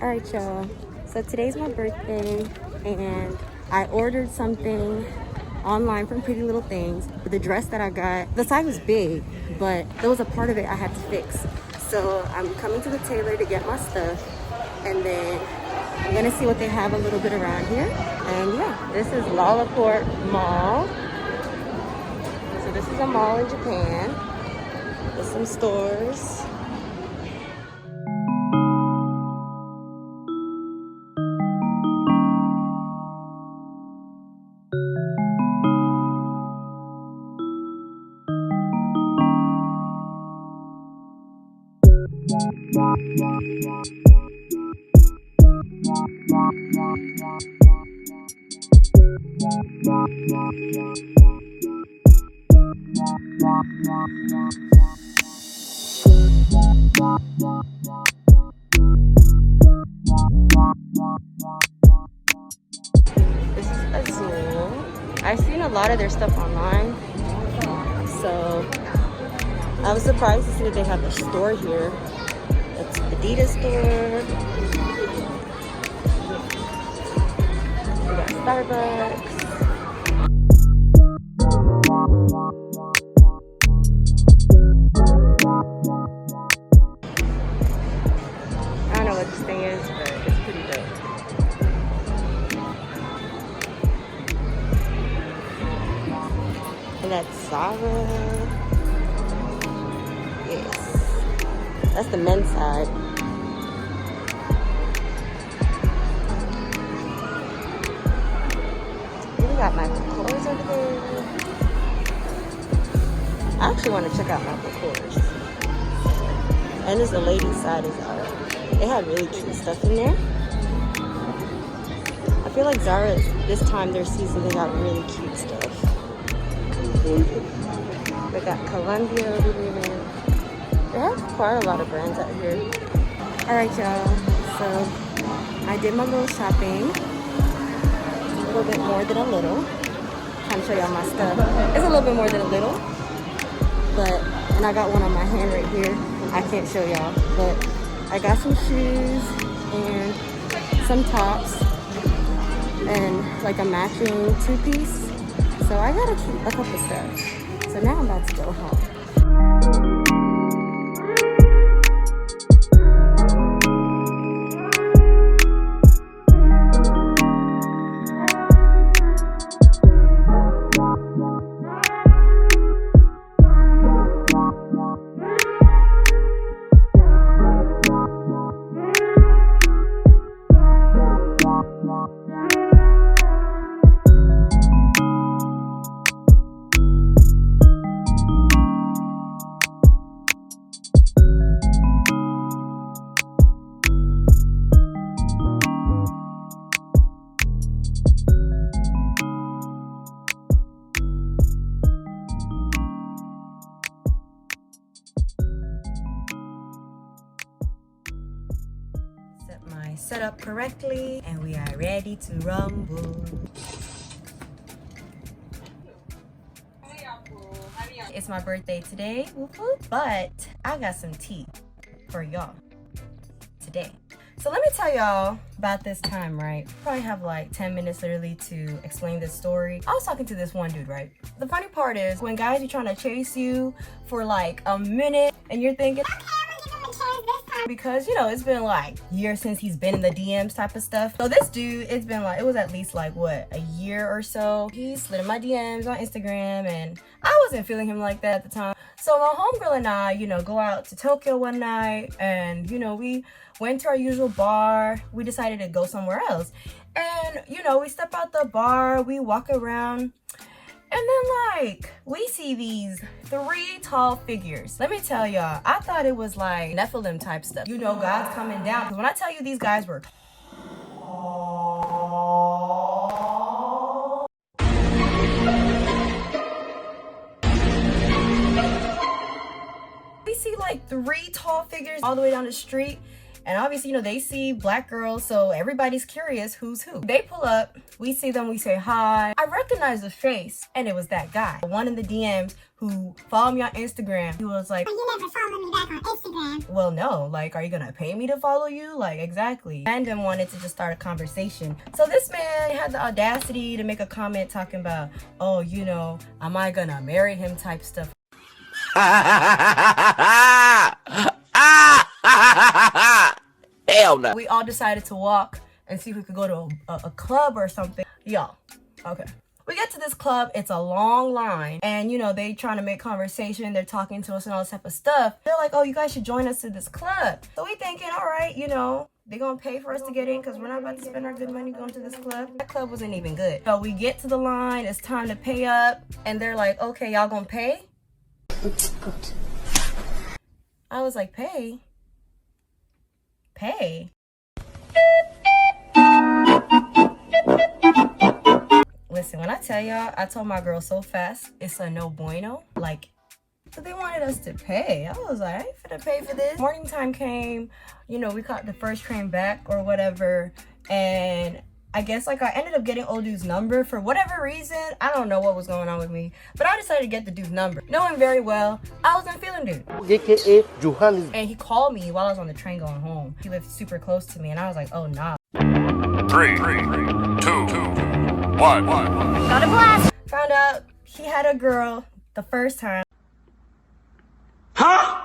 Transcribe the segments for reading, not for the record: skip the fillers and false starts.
All right, y'all. So today's my birthday, and I ordered something online from Pretty Little Things. The dress that I got, the size was big, but there was a part of it I had to fix. So I'm coming to the tailor to get my stuff, and then I'm gonna see what they have a little bit around here. And yeah, this is Lalaport Mall. So this is a mall in Japan with some stores. This is Azul. I've seen a lot of their stuff online, so I was surprised to see that they have a store here. It's Adidas store. We got Starbucks. I don't know what this thing is, but it's pretty dope. And that's Zara. Yes. That's the men's side. We got Michael Kors over there. I actually want to check out Michael Kors. And there's the ladies' side of Zara. They had really cute stuff in there. I feel like Zara, this time their season, they got really cute stuff. They got Columbia over there. They have quite a lot of brands out here. Alright, y'all. So I did my little shopping. A little bit more than a little. Trying to show y'all my stuff. It's a little bit more than a little. But, and I got one on my hand right here. I can't show y'all. But I got some shoes and some tops. And like a matching two-piece. So I got a couple stuff. So now I'm about to go home. Set up correctly, and we are ready to rumble. It's my birthday today, but I got some tea for y'all today. So let me tell y'all about this time, right? Probably have like 10 minutes literally to explain this story. I was talking to this one dude, right? The funny part is when guys are trying to chase you for like a minute and you're thinking, okay, because you know it's been like years since he's been in the DMs type of stuff. So this dude, it's been like, it was at least like what, a year or so. He slid in my DMs on Instagram, and I wasn't feeling him like that at the time. So my homegirl and I, you know, go out to Tokyo one night, and you know, we went to our usual bar. We decided to go somewhere else, and you know, we step out the bar, we walk around. And then like, we see these 3 tall figures. Let me tell y'all, I thought it was like Nephilim type stuff. You know, God's coming down. Because when I tell you these guys were tall. We see like 3 tall figures all the way down the street. And obviously, you know, they see black girls, so everybody's curious who's who. They pull up, we see them, we say hi. I recognize the face, and it was that guy. The one in the DMs who followed me on Instagram. He was like, "You never followed me back." back on Instagram. Well, no. Like, are you gonna pay me to follow you? Like, exactly. Random wanted to just start a conversation. So this man had the audacity to make a comment talking about, oh, you know, am I gonna marry him type stuff. Hell no. We all decided to walk and see if we could go to a club or something. Y'all, okay. We get to this club, it's a long line, and you know, they trying to make conversation, they're talking to us and all this type of stuff. They're like, oh, you guys should join us to this club. So we thinking, all right, you know, they're gonna pay for us to get in because we're not about to spend our good money going to this club. That club wasn't even good. So we get to the line, it's time to pay up, and they're like, okay, y'all gonna pay? Good. I was like, pay? Pay? Listen, when I tell y'all, I told my girl so fast, it's a no bueno. Like, but they wanted us to pay. I was like, I ain't finna pay for this. Morning time came, you know, we caught the first train back or whatever. And I guess like I ended up getting old dude's number for whatever reason. I don't know what was going on with me, but I decided to get the dude's number. Knowing very well, I wasn't feeling dude. AKA Johannes. And he called me while I was on the train going home. He lived super close to me and I was like, oh nah. 3, 2, 1. Got a blast. Found out he had a girl the first time. Huh?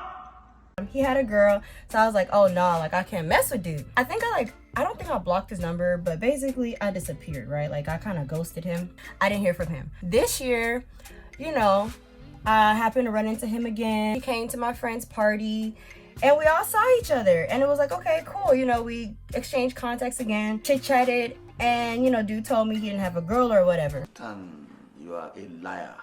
He had a girl, so I was like, oh no, like I can't mess with dude. I don't think I blocked his number, but basically I disappeared, right? Like I kind of ghosted him. I didn't hear from him. This year, you know, I happened to run into him again. He came to my friend's party and we all saw each other and it was like, okay, cool. You know, we exchanged contacts again, chit-chatted, and you know, dude told me he didn't have a girl or whatever. You are a liar.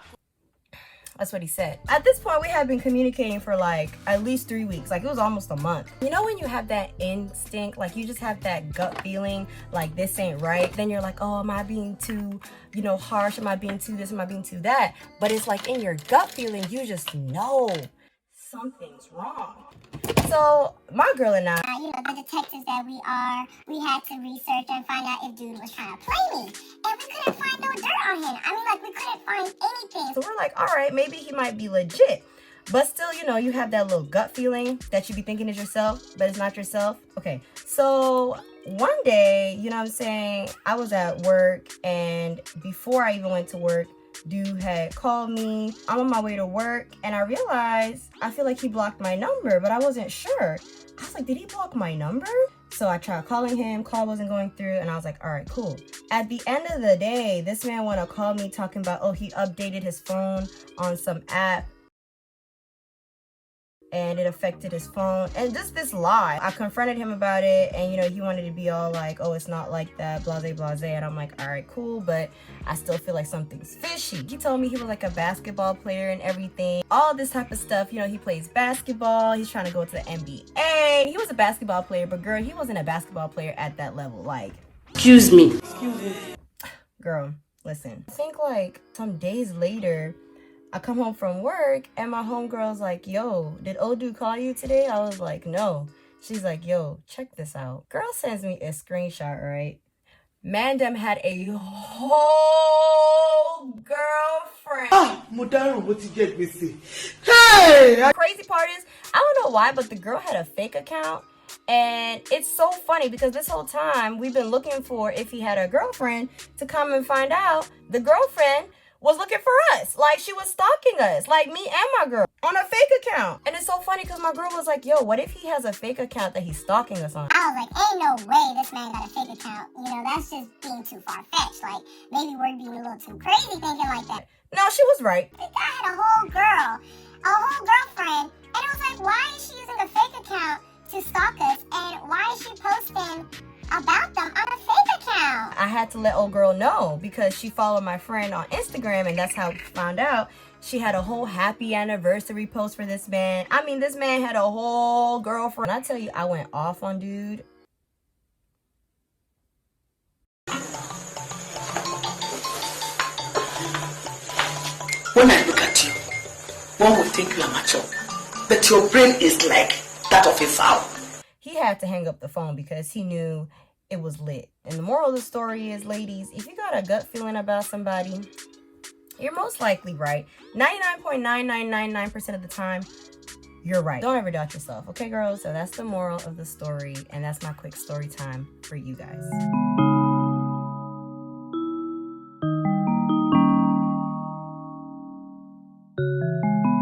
That's what he said. At this point, we had been communicating for like at least 3 weeks. Like it was almost a month. You know when you have that instinct, like you just have that gut feeling like this ain't right. Then you're like, oh, am I being too, you know, harsh? Am I being too this? Am I being too that? But it's like in your gut feeling, you just know something's wrong. So my girl and I, You know, the detectives that we are, we had to research and find out if dude was trying to play me. And we couldn't find no dirt on him. I mean, like, we couldn't find anything. so we're like, all right, maybe he might be legit. But still, you know, you have that little gut feeling that you be thinking is yourself, but it's not yourself. Okay, so one day, you know what I'm saying, I was at work, and before I even went to work, dude had called me. I'm on my way to work, and I realized I feel like he blocked my number, but I wasn't sure. I was like, did he block my number? So I tried calling him, call wasn't going through, and I was like, all right, cool. At the end of the day, this man wanted to call me talking about, oh, he updated his phone on some app and it affected his phone, and just this lie. I confronted him about it, and you know, he wanted to be all like, oh, it's not like that, blase, and I'm like, all right, cool, but I still feel like something's fishy. He told me he was like a basketball player and everything, all this type of stuff. You know, he plays basketball, he's trying to go to the NBA. He was a basketball player, but girl, he wasn't a basketball player at that level. Like, Excuse me. girl, listen, I think like some days later, I come home from work and my homegirl's like, yo, did old dude call you today? I was like, no. She's like, yo, check this out. Girl sends me a screenshot, right? Mandem had a whole girlfriend. Modaro, what you get me see? Hey! The crazy part is, I don't know why, but the girl had a fake account. And it's so funny because this whole time we've been looking for if he had a girlfriend to come and find out the girlfriend was looking for us. Like, she was stalking us, like me and my girl, on a fake account. And it's so funny because my girl was like, yo, what if he has a fake account that he's stalking us on? I was like, ain't no way this man got a fake account. You know, that's just being too far-fetched. Like, maybe we're being a little too crazy thinking like that. No, she was right. The guy had a whole girlfriend, and it was like, why is she using a fake account to stalk us, and why is she posting about them on a fake account? I had to let old girl know because she followed my friend on Instagram, and that's how we found out she had a whole happy anniversary post for this man. I mean, this man had a whole girlfriend. When I tell you, I went off on dude. When I look at you, one would think you are mature, but your brain is like that of a fowl. He had to hang up the phone because he knew it was lit. And the moral of the story is, ladies, if you got a gut feeling about somebody, you're most likely right. 99.9999% of the time, you're right. Don't ever doubt yourself. Okay, girls? So that's the moral of the story, and that's my quick story time for you guys.